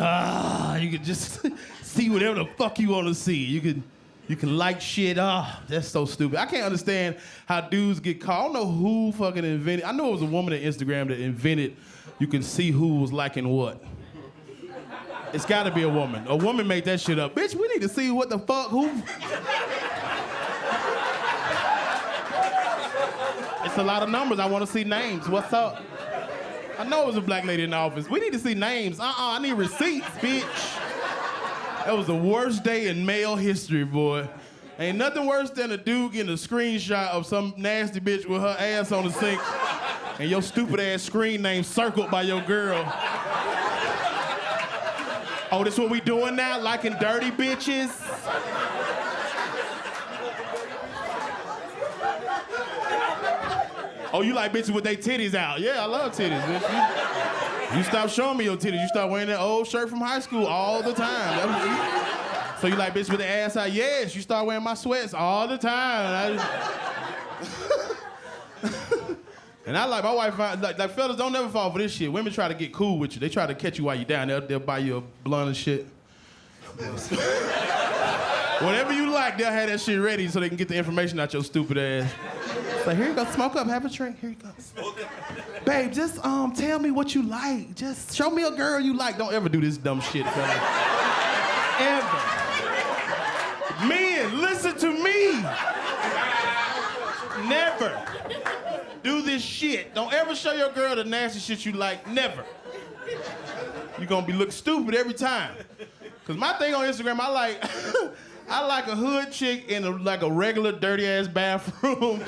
see whatever the fuck you want to see. You can like shit. That's so stupid. I can't understand how dudes get caught. I don't know who fucking invented. I know it was a woman at Instagram that invented you can see who was liking what. It's gotta be a woman. A woman made that shit up. Bitch, we need to see what the fuck, who. It's a lot of numbers. I want to see names. What's up? I know it was a black lady in the office. We need to see names. I need receipts, bitch. That was the worst day in male history, boy. Ain't nothing worse than a dude getting a screenshot of some nasty bitch with her ass on the sink and your stupid ass screen name circled by your girl. Oh, this what we doing now? Liking dirty bitches? Oh, you like bitches with their titties out? Yeah, I love titties, bitch. You stop showing me your titties. You start wearing that old shirt from high school all the time. So you like bitches with the ass out? Yes, you start wearing my sweats all the time. And I like my wife, like fellas don't never fall for this shit. Women try to get cool with you. They try to catch you while you're down. They'll buy you a blunt and shit. Whatever you like, they'll have that shit ready so they can get the information out your stupid ass. Like, here you go, smoke up, have a drink, here you go. Babe, just tell me what you like. Just show me a girl you like. Don't ever do this dumb shit, fella. Ever. Men, listen to me. Never do this shit. Don't ever show your girl the nasty shit you like, never. You're gonna be looking stupid every time. Cause my thing on Instagram, I like a hood chick in a regular dirty ass bathroom.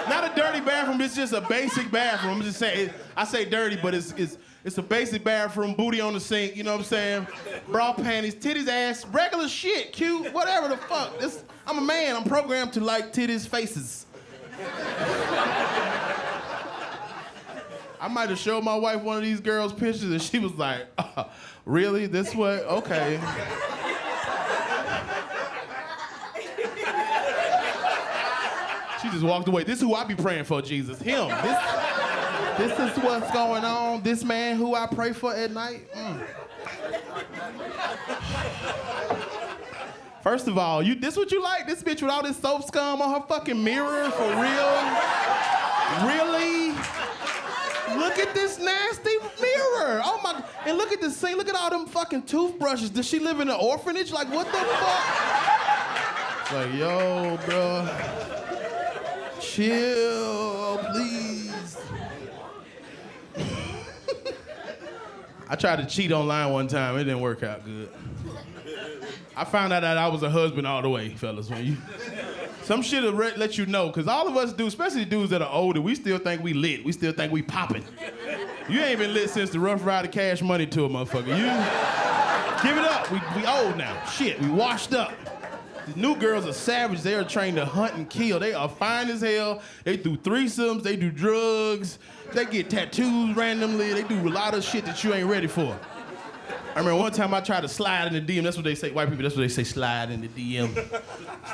Not a dirty bathroom, it's just a basic bathroom. I'm just saying, I say dirty, but it's a basic bathroom, booty on the sink, you know what I'm saying? Bra, panties, titties, ass, regular shit, cute, whatever the fuck. I'm a man, I'm programmed to like titties, faces. I might have showed my wife one of these girls' pictures and she was like, really? This way? Okay. She just walked away. This is who I be praying for, Jesus. Him. This is what's going on. This man who I pray for at night. First of all, this what you like? This bitch with all this soap scum on her fucking mirror? For real? Really? Look at this nasty mirror. Oh my, and look at this thing. Look at all them fucking toothbrushes. Does she live in an orphanage? Like, what the fuck? It's like, yo, bro. Chill, please. I tried to cheat online one time. It didn't work out good. I found out that I was a husband all the way, fellas. Some shit will let you know, because all of us do, especially dudes that are older, we still think we lit. We still think we popping. You ain't been lit since the Rough Rider Cash Money tour, motherfucker. You give it up. We old now. Shit, we washed up. The new girls are savage. They are trained to hunt and kill. They are fine as hell. They do threesomes. They do drugs. They get tattoos randomly. They do a lot of shit that you ain't ready for. I remember one time I tried to slide in the DM. That's what they say, white people, that's what they say, slide in the DM.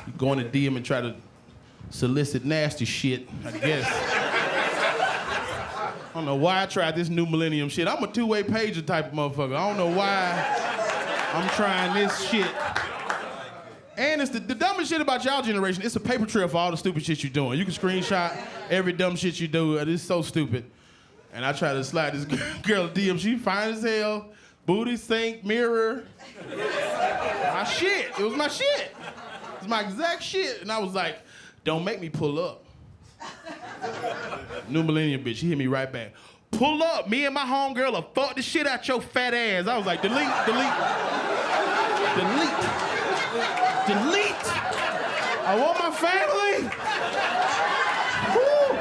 You go in the DM and try to solicit nasty shit, I guess. I don't know why I tried this new millennium shit. I'm a two-way pager type of motherfucker. I don't know why I'm trying this shit. And it's the dumbest shit about y'all generation. It's a paper trail for all the stupid shit you're doing. You can screenshot every dumb shit you do. It's so stupid. And I tried to slide this girl a DM. She fine as hell. Booty, sink, mirror. My shit. It was my shit. It was my exact shit. And I was like, don't make me pull up. New millennium bitch. She hit me right back. Pull up. Me and my homegirl will fuck the shit out your fat ass. I was like, delete, delete. Delete. Delete. I want my family. Woo.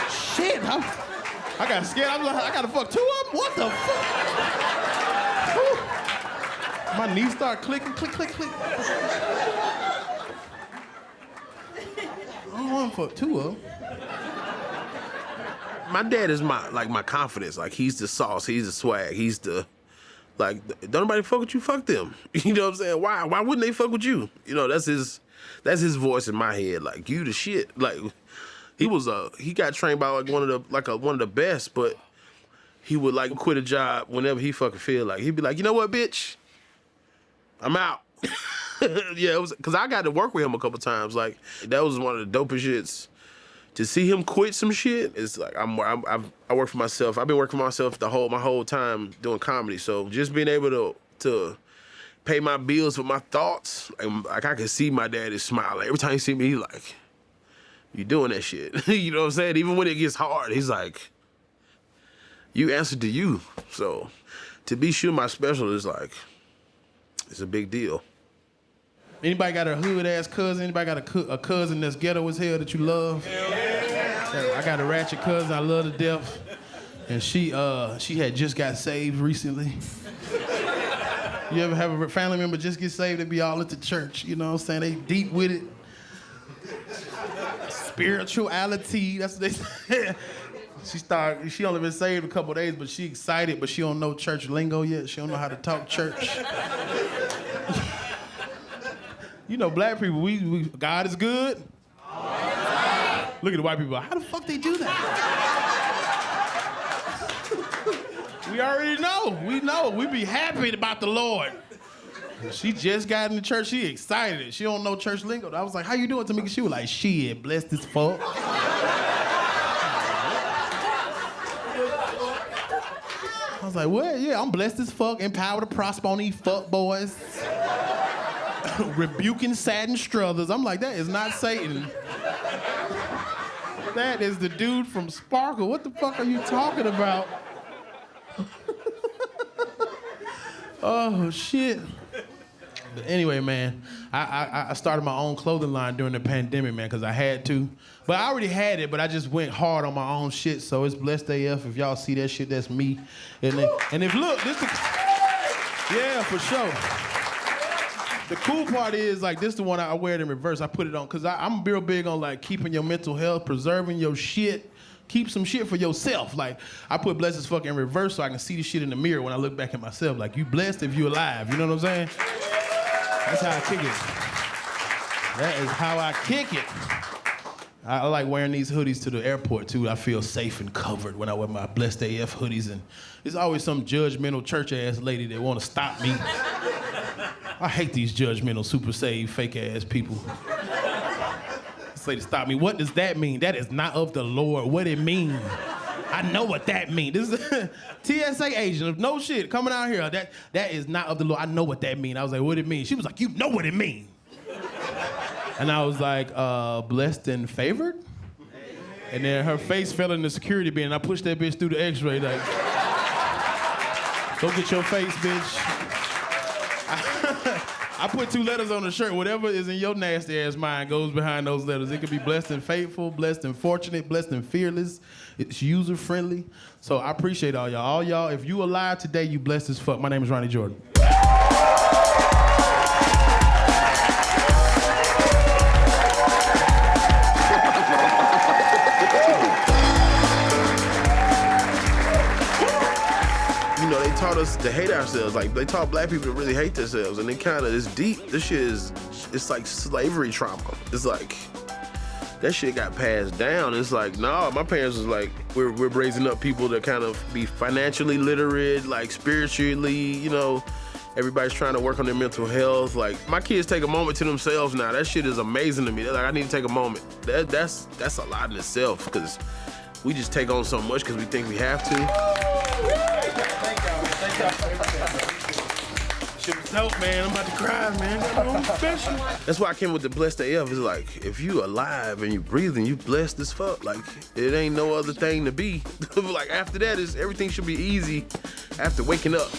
Shit, I got scared. I was like, I gotta fuck 2 of them? What the fuck? Woo. My knees start clicking, click, click, click. I don't want to fuck 2 of them. My dad is my confidence. Like, he's the sauce, he's the swag, he's the, like, don't nobody fuck with you, fuck them. You know what I'm saying? Why wouldn't they fuck with you? You know, that's his voice in my head. Like, you the shit. Like, he got trained by one of the best, but he would like quit a job whenever he fucking feel like. He'd be like, you know what, bitch? I'm out. Yeah, it was because I got to work with him a couple times. Like, that was one of the dopest shits. To see him quit some shit, it's like I work for myself. I've been working for myself my whole time doing comedy. So just being able to pay my bills with my thoughts, like I can see my daddy smile. Like, every time he see me, he's like, "You doing that shit?" You know what I'm saying? Even when it gets hard, he's like, "You answer to you." So to be Shoot My Special is like, it's a big deal. Anybody got a hood-ass cousin? Anybody got a cousin that's ghetto as hell that you love? Yeah. I got a ratchet cousin I love to death. And she had just got saved recently. You ever have a family member just get saved and be all at the church? You know what I'm saying? They deep with it. Spirituality, that's what they say. She only been saved a couple of days, but she excited, but she don't know church lingo yet. She don't know how to talk church. You know, black people, we God is good. Look at the white people. How the fuck they do that? We already know. We know. We be happy about the Lord. She just got in the church. She excited. She don't know church lingo. I was like, how you doing, Tamika? She was like, shit, blessed as fuck. I was like, what? Yeah, I'm blessed as fuck. Empowered to prosper on these fuck boys. Rebuking Satin Struthers. I'm like, that is not Satan. That is the dude from Sparkle. What the fuck are you talking about? Oh, shit. But anyway, man, I started my own clothing line during the pandemic, man, because I had to. But I already had it, but I just went hard on my own shit, so it's Blessed AF. If y'all see that shit, that's me. And if, look, yeah, for sure. The cool part is, like, this is the one I wear it in reverse. I put it on, because I'm real big on, like, keeping your mental health, preserving your shit. Keep some shit for yourself. Like, I put blessed as fuck in reverse so I can see the shit in the mirror when I look back at myself. Like, you blessed if you alive. You know what I'm saying? That's how I kick it. That is how I kick it. I like wearing these hoodies to the airport, too. I feel safe and covered when I wear my Blessed AF hoodies. And there's always some judgmental church-ass lady that want to stop me. I hate these judgmental, super saved, fake-ass people. Say to stop me. What does that mean? That is not of the Lord. What it mean? I know what that means. This is a TSA agent. No shit. Coming out here. That is not of the Lord. I know what that mean. I was like, what it mean? She was like, you know what it mean. And I was like, blessed and favored? And then her face fell in the security bin, and I pushed that bitch through the x-ray like, go get your face, bitch. I put 2 letters on the shirt. Whatever is in your nasty ass mind goes behind those letters. It could be blessed and faithful, blessed and fortunate, blessed and fearless. It's user friendly. So I appreciate all y'all. All y'all, if you alive today, you blessed as fuck. My name is Ronnie Jordan. They taught us to hate ourselves. Like, they taught black people to really hate themselves, and it kind of is deep. This shit it's like slavery trauma. It's like, that shit got passed down. It's like, nah, my parents was like, we're raising up people to kind of be financially literate, like spiritually, you know, everybody's trying to work on their mental health. Like, my kids take a moment to themselves now. That shit is amazing to me. They're like, I need to take a moment. That's a lot in itself, because we just take on so much because we think we have to. Shit was dope, man. I'm about to cry, man. Got special. That's why I came with the Blessed AF. It's like, if you alive and you breathing, you blessed as fuck. Like, it ain't no other thing to be. Like, after that, everything should be easy after waking up.